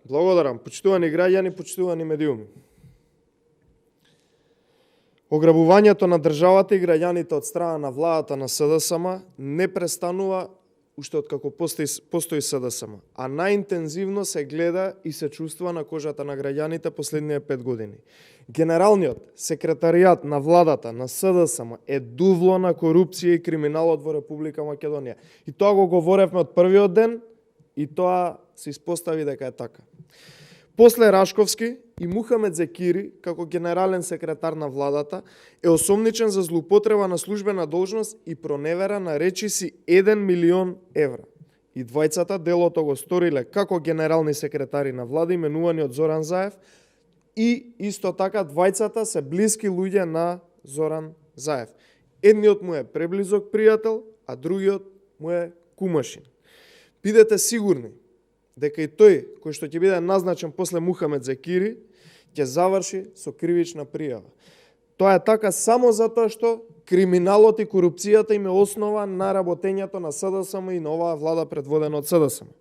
Благодарам, почитувани граѓани, почитувани медиуми. Ограбувањето на државата и граѓаните од страна на владата на СДСМ не престанува уште откако постои СДСМ, а најинтензивно се гледа и се чувствува на кожата на граѓаните последниве 5 години. Генералниот секретаријат на владата на СДСМ е дувло на корупција и криминалот во Република Македонија. И тоа го говоревме од првиот ден и тоа се испостави дека е така. После Рашковски и Мухамед Зекири, како генерален секретар на владата, е осомничен за злоупотреба на службена должност и проневера на речиси 1 милион евра. И двајцата делото го сториле како генерални секретари на влада, именувани од Зоран Заев, и исто така двајцата се блиски луѓе на Зоран Заев. Едниот му е преблизок пријател, а другиот му е кумашин. Бидете сигурни дека и тој, кој што ќе биде назначен после Мухамед Зекири, ќе заврши со кривична пријава. Тоа е така само затоа што криминалот и корупцијата им е основа на работењето на СДСМ и на оваа влада предводена од СДСМ.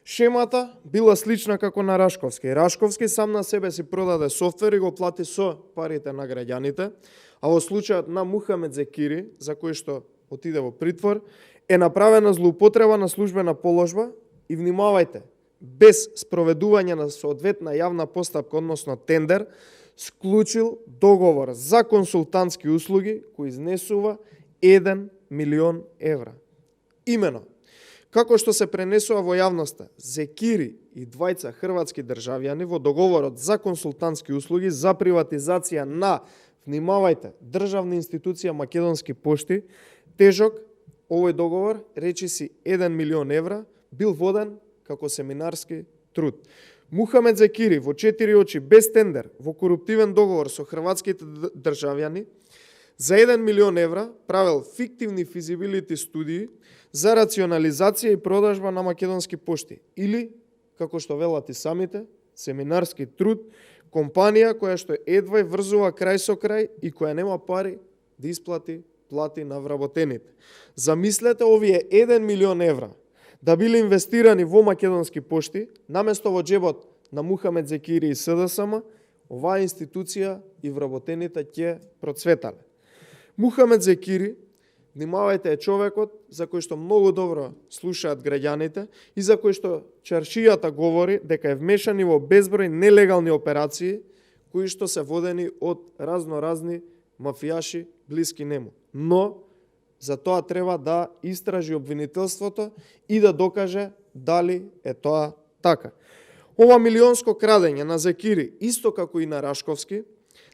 Шемата била слична како на Рашковски. Рашковски сам на себе си продаде софтвер и го плати со парите на граѓаните, а во случајот на Мухамед Зекири, за кој што отиде во притвор, е направена злоупотреба на службена положба и внимавајте, без спроведување на соодветна јавна постапка, односно тендер, склучил договор за консултантски услуги кој изнесува 1 милион евра. Имено, како што се пренесува во јавноста, Зекири и двајца хрватски државјани во договорот за консултантски услуги за приватизација на, внимавајте, државна институција Македонски пошти, тежок овој договор, речиси 1 милион евра, бил воден како семинарски труд. Мухамед Зекири во 4 очи без тендер во коруптивен договор со хрватските државјани за 1 милион евра правел фиктивни физибилити студии за рационализација и продажба на Македонски пошти или, како што велат и самите, семинарски труд, компанија која што едва врзува крај со крај и која нема пари да исплати плати на вработените. Замислете овие 1 милион евра да биле инвестирани во Македонски пошти, наместо во джебот на Мухамед Зекири и СДСМ, оваа институција и вработените ќе процветале. Мухамед Зекири, внимавајте, е човекот за кој што многу добро слушаат граѓаните и за кој што чаршијата говори дека е вмешани во безброј нелегални операции кои што се водени од разноразни мафијаши блиски нему. Но за тоа треба да истражи обвинителството и да докаже дали е тоа така. Ова милионско крадење на Зекири, исто како и на Рашковски,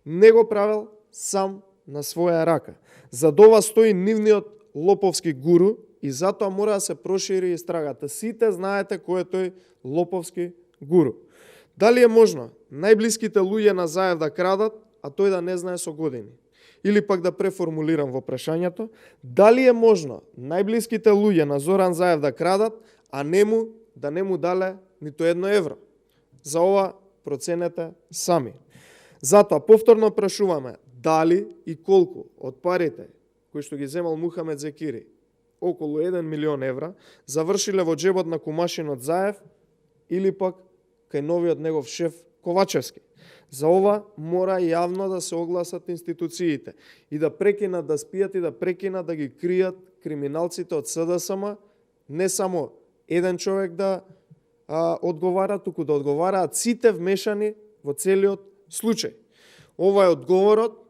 не го правел сам на своја рака. За ова стои нивниот лоповски гуру и затоа мора да се прошири истрагата. Сите знаете кој е тој лоповски гуру. Дали е можно најблиските луѓе на Заев да крадат, а тој да не знае со години? Или пак да преформулирам во прашањето, дали е можно најблиските луѓе на Зоран Заев да крадат, а да не му дале ниту 1 евро? За ова проценете сами. Затоа повторно прашуваме, дали и колку од парите кои што ги земал Мухамед Зекири, околу 1 милион евра, завршиле во джебот на кумашинот Заев или пак кај новиот негов шеф Ковачевски? За ова мора јавно да се огласат институциите и да прекинат да спијат и да прекинат да ги кријат криминалците од СДСМ, не само еден човек да одговара, туку да одговараат сите вмешани во целиот случај. Ова е одговорот,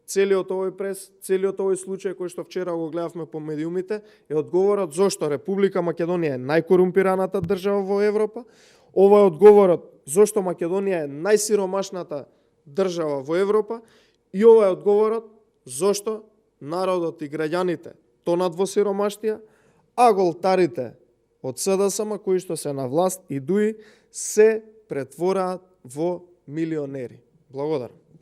целиот овој случај кој што вчера го гледавме по медиумите, е одговорот зошто Република Македонија е најкорумпираната држава во Европа. Ова е одговорот зошто Македонија е најсиромашната држава во Европа и ова е одговорот зошто народот и граѓаните тонат во сиромаштија, а голтарите од СДСМ кои што се на власт и дуи се претвораат во милионери. Благодарам.